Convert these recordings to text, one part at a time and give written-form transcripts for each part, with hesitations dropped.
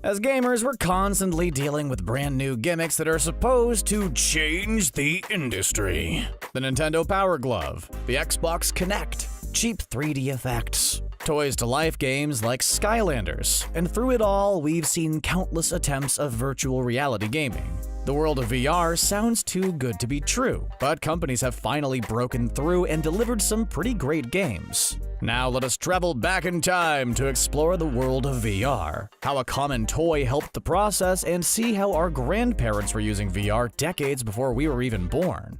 As gamers, we're constantly dealing with brand new gimmicks that are supposed to change the industry. The Nintendo Power Glove, the Xbox Kinect, cheap 3D effects, toys-to-life games like Skylanders, and through it all, we've seen countless attempts of virtual reality gaming. The world of VR sounds too good to be true, but companies have finally broken through and delivered some pretty great games. Now let us travel back in time to explore the world of VR, how a common toy helped the process, and see how our grandparents were using VR decades before we were even born.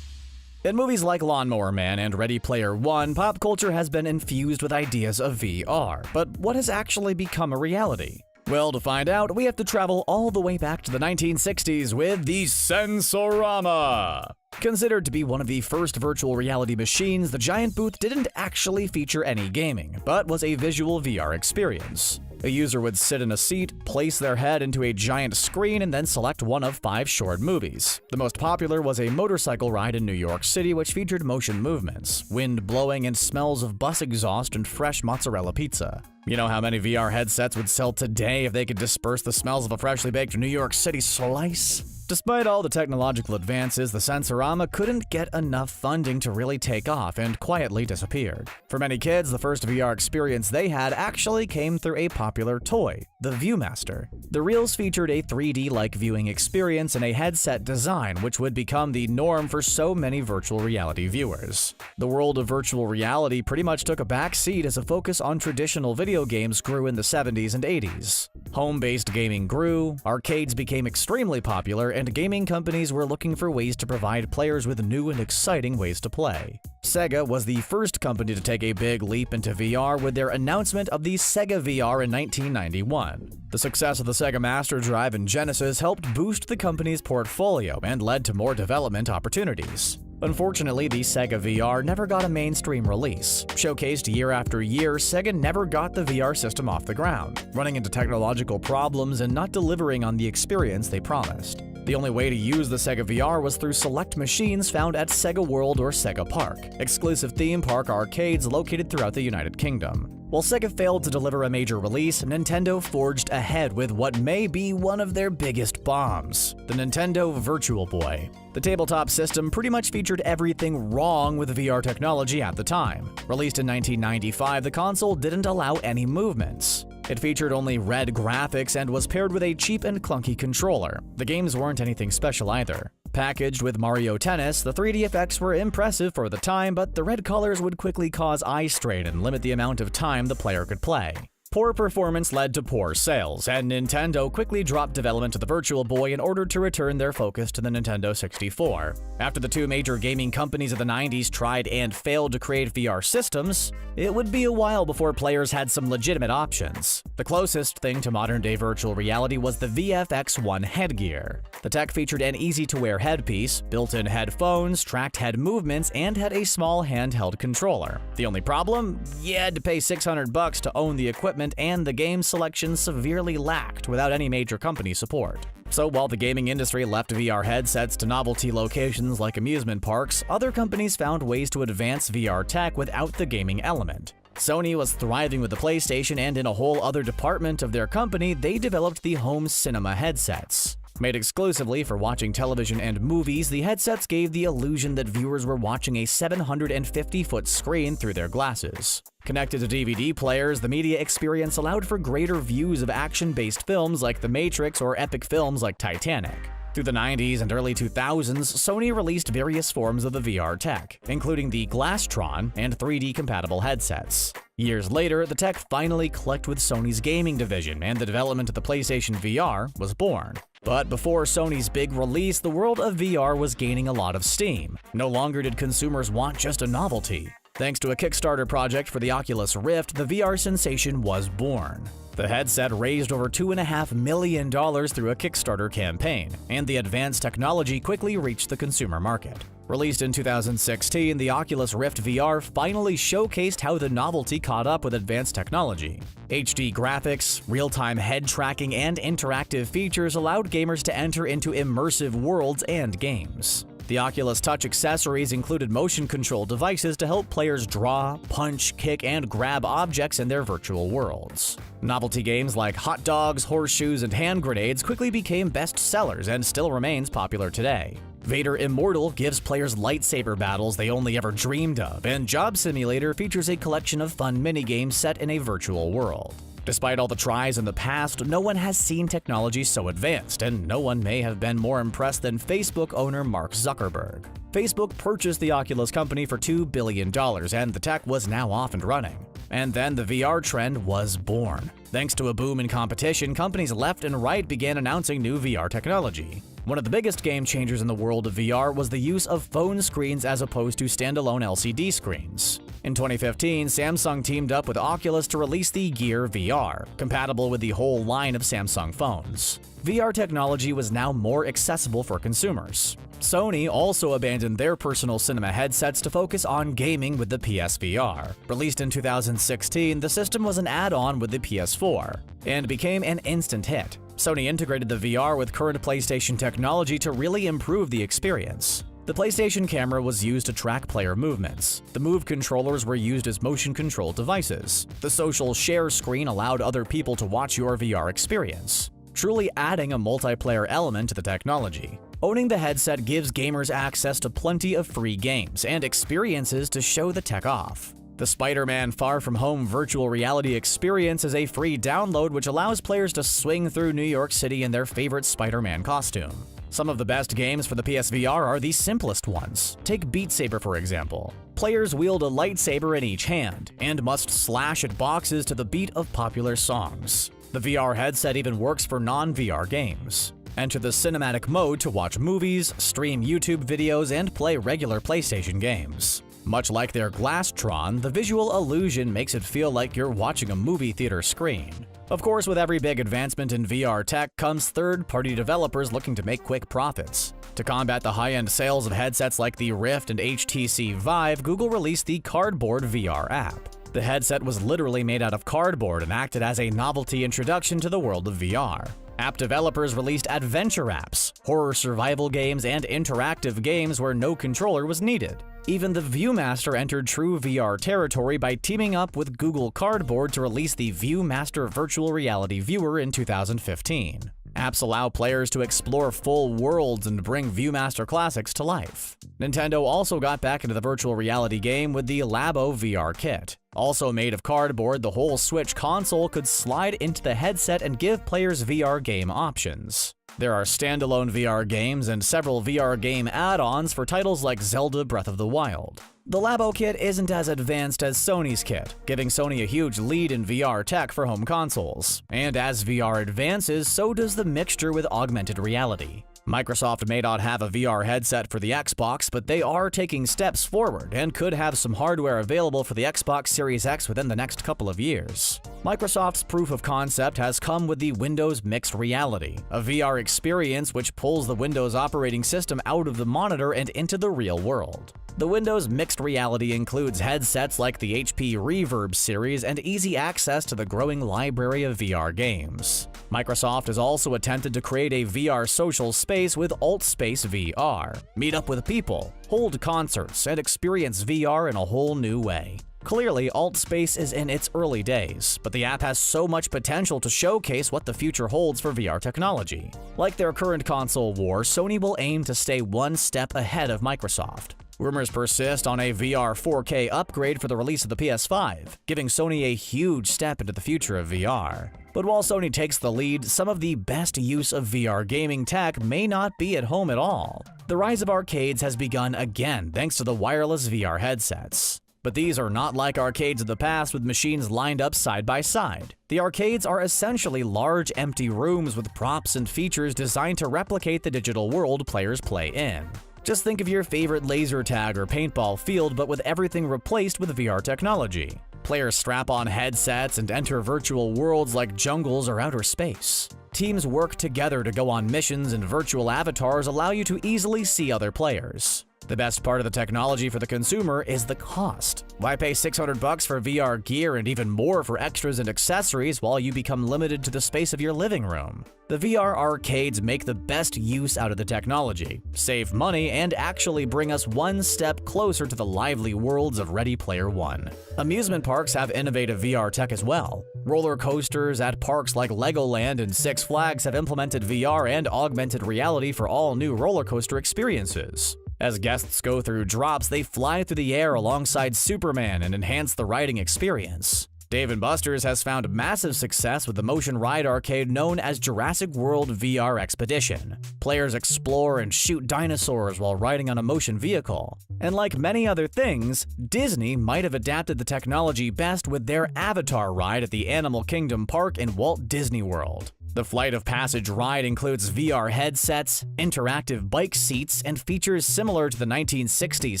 In movies like Lawnmower Man and Ready Player One, pop culture has been infused with ideas of VR, but what has actually become a reality? Well, to find out, we have to travel all the way back to the 1960s with the Sensorama. Considered to be one of the first virtual reality machines, the giant booth didn't actually feature any gaming, but was a visual VR experience. A user would sit in a seat, place their head into a giant screen, and then select one of 5 short movies. The most popular was a motorcycle ride in New York City, which featured motion movements, wind blowing, and smells of bus exhaust and fresh mozzarella pizza. You know how many VR headsets would sell today if they could disperse the smells of a freshly baked New York City slice? Despite all the technological advances, the Sensorama couldn't get enough funding to really take off and quietly disappeared. For many kids, the first VR experience they had actually came through a popular toy, the Viewmaster. The reels featured a 3D-like viewing experience and a headset design, which would become the norm for so many virtual reality viewers. The world of virtual reality pretty much took a back seat as a focus on traditional video games grew in the 70s and 80s. Home-based gaming grew, arcades became extremely popular, and gaming companies were looking for ways to provide players with new and exciting ways to play. Sega was the first company to take a big leap into VR with their announcement of the Sega VR in 1991. The success of the Sega Master Drive and Genesis helped boost the company's portfolio and led to more development opportunities. Unfortunately, the Sega VR never got a mainstream release. Showcased year after year, Sega never got the VR system off the ground, running into technological problems and not delivering on the experience they promised. The only way to use the Sega VR was through select machines found at Sega World or Sega Park, exclusive theme park arcades located throughout the United Kingdom. While Sega failed to deliver a major release, Nintendo forged ahead with what may be one of their biggest bombs, the Nintendo Virtual Boy. The tabletop system pretty much featured everything wrong with VR technology at the time. Released in 1995, the console didn't allow any movements. It featured only red graphics and was paired with a cheap and clunky controller. The games weren't anything special either. Packaged with Mario Tennis, the 3D effects were impressive for the time, but the red colors would quickly cause eye strain and limit the amount of time the player could play. Poor performance led to poor sales, and Nintendo quickly dropped development of the Virtual Boy in order to return their focus to the Nintendo 64. After the two major gaming companies of the 90s tried and failed to create VR systems, it would be a while before players had some legitimate options. The closest thing to modern-day virtual reality was the VFX-1 headgear. The tech featured an easy-to-wear headpiece, built-in headphones, tracked head movements, and had a small handheld controller. The only problem? You had to pay $600 to own the equipment, and the game selection severely lacked without any major company support. So while the gaming industry left VR headsets to novelty locations like amusement parks, other companies found ways to advance VR tech without the gaming element. Sony was thriving with the PlayStation, and in a whole other department of their company, they developed the home cinema headsets. Made exclusively for watching television and movies, the headsets gave the illusion that viewers were watching a 750-foot screen through their glasses. Connected to DVD players, the media experience allowed for greater views of action-based films like The Matrix or epic films like Titanic. Through the 90s and early 2000s, Sony released various forms of the VR tech, including the Glasstron and 3D-compatible headsets. Years later, the tech finally clicked with Sony's gaming division, and the development of the PlayStation VR was born. But before Sony's big release, the world of VR was gaining a lot of steam. No longer did consumers want just a novelty. Thanks to a Kickstarter project for the Oculus Rift, the VR sensation was born. The headset raised over $2.5 million through a Kickstarter campaign, and the advanced technology quickly reached the consumer market. Released in 2016, the Oculus Rift VR finally showcased how the novelty caught up with advanced technology. HD graphics, real-time head tracking, and interactive features allowed gamers to enter into immersive worlds and games. The Oculus Touch accessories included motion control devices to help players draw, punch, kick, and grab objects in their virtual worlds. Novelty games like hot dogs, horseshoes, and hand grenades quickly became best sellers and still remains popular today. Vader Immortal gives players lightsaber battles they only ever dreamed of, and Job Simulator features a collection of fun minigames set in a virtual world. Despite all the tries in the past, no one has seen technology so advanced, and no one may have been more impressed than Facebook owner Mark Zuckerberg. Facebook purchased the Oculus company for $2 billion, and the tech was now off and running. And then the VR trend was born. Thanks to a boom in competition, companies left and right began announcing new VR technology. One of the biggest game changers in the world of VR was the use of phone screens as opposed to standalone LCD screens. In 2015, Samsung teamed up with Oculus to release the Gear VR, compatible with the whole line of Samsung phones. VR technology was now more accessible for consumers. Sony also abandoned their personal cinema headsets to focus on gaming with the PSVR. Released in 2016, the system was an add-on with the PS4 and became an instant hit. Sony integrated the VR with current PlayStation technology to really improve the experience. The PlayStation camera was used to track player movements. The Move controllers were used as motion control devices. The social share screen allowed other people to watch your VR experience, truly adding a multiplayer element to the technology. Owning the headset gives gamers access to plenty of free games and experiences to show the tech off. The Spider-Man Far From Home virtual reality experience is a free download which allows players to swing through New York City in their favorite Spider-Man costume. Some of the best games for the PSVR are the simplest ones. Take Beat Saber for example. Players wield a lightsaber in each hand and must slash at boxes to the beat of popular songs. The VR headset even works for non-VR games. Enter the cinematic mode to watch movies, stream YouTube videos, and play regular PlayStation games. Much like their Glasstron, the visual illusion makes it feel like you're watching a movie theater screen. Of course, with every big advancement in VR tech comes third-party developers looking to make quick profits. To combat the high-end sales of headsets like the Rift and HTC Vive, Google released the Cardboard VR app. The headset was literally made out of cardboard and acted as a novelty introduction to the world of VR. App developers released adventure apps, horror survival games, and interactive games where no controller was needed. Even the Viewmaster entered true VR territory by teaming up with Google Cardboard to release the Viewmaster Virtual Reality Viewer in 2015. Apps allow players to explore full worlds and bring Viewmaster classics to life. Nintendo also got back into the virtual reality game with the Labo VR kit. Also made of cardboard, the whole Switch console could slide into the headset and give players VR game options. There are standalone VR games and several VR game add-ons for titles like Zelda Breath of the Wild. The Labo kit isn't as advanced as Sony's kit, giving Sony a huge lead in VR tech for home consoles. And as VR advances, so does the mixture with augmented reality. Microsoft may not have a VR headset for the Xbox, but they are taking steps forward and could have some hardware available for the Xbox Series X within the next couple of years. Microsoft's proof of concept has come with the Windows Mixed Reality, a VR experience which pulls the Windows operating system out of the monitor and into the real world. The Windows Mixed Reality includes headsets like the HP Reverb series and easy access to the growing library of VR games. Microsoft has also attempted to create a VR social space with AltSpace VR. Meet up with people, hold concerts, and experience VR in a whole new way. Clearly, AltSpace is in its early days, but the app has so much potential to showcase what the future holds for VR technology. Like their current console war, Sony will aim to stay one step ahead of Microsoft. Rumors persist on a VR 4K upgrade for the release of the PS5, giving Sony a huge step into the future of VR. But while Sony takes the lead, some of the best use of VR gaming tech may not be at home at all. The rise of arcades has begun again thanks to the wireless VR headsets. But these are not like arcades of the past with machines lined up side by side. The arcades are essentially large empty rooms with props and features designed to replicate the digital world players play in. Just think of your favorite laser tag or paintball field, but with everything replaced with VR technology. Players strap on headsets and enter virtual worlds like jungles or outer space. Teams work together to go on missions, and virtual avatars allow you to easily see other players. The best part of the technology for the consumer is the cost. Why pay $600 for VR gear and even more for extras and accessories while you become limited to the space of your living room? The VR arcades make the best use out of the technology, save money, and actually bring us one step closer to the lively worlds of Ready Player One. Amusement parks have innovative VR tech as well. Roller coasters at parks like Legoland and Six Flags have implemented VR and augmented reality for all new roller coaster experiences. As guests go through drops, they fly through the air alongside Superman and enhance the riding experience. Dave & Buster's has found massive success with the motion ride arcade known as Jurassic World VR Expedition. Players explore and shoot dinosaurs while riding on a motion vehicle. And like many other things, Disney might have adapted the technology best with their Avatar ride at the Animal Kingdom Park in Walt Disney World. The Flight of Passage ride includes VR headsets, interactive bike seats, and features similar to the 1960s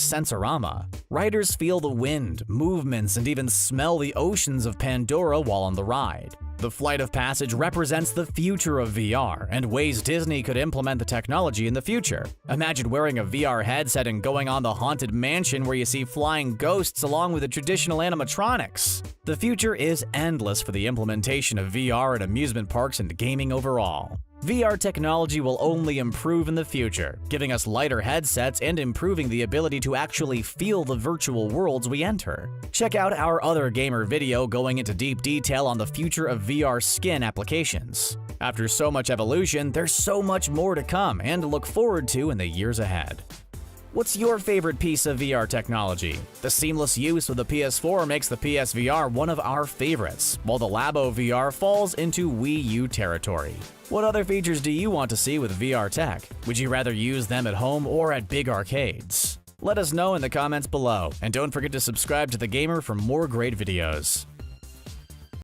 Sensorama. Riders feel the wind, movements, and even smell the oceans of Pandora while on the ride. The Flight of Passage represents the future of VR and ways Disney could implement the technology in the future. Imagine wearing a VR headset and going on the Haunted Mansion where you see flying ghosts along with the traditional animatronics. The future is endless for the implementation of VR at amusement parks and gaming overall. VR technology will only improve in the future, giving us lighter headsets and improving the ability to actually feel the virtual worlds we enter. Check out our other gamer video going into deep detail on the future of VR skin applications. After so much evolution, there's so much more to come and to look forward to in the years ahead. What's your favorite piece of VR technology? The seamless use of the PS4 makes the PSVR one of our favorites, while the Labo VR falls into Wii U territory. What other features do you want to see with VR tech? Would you rather use them at home or at big arcades? Let us know in the comments below, and don't forget to subscribe to The Gamer for more great videos.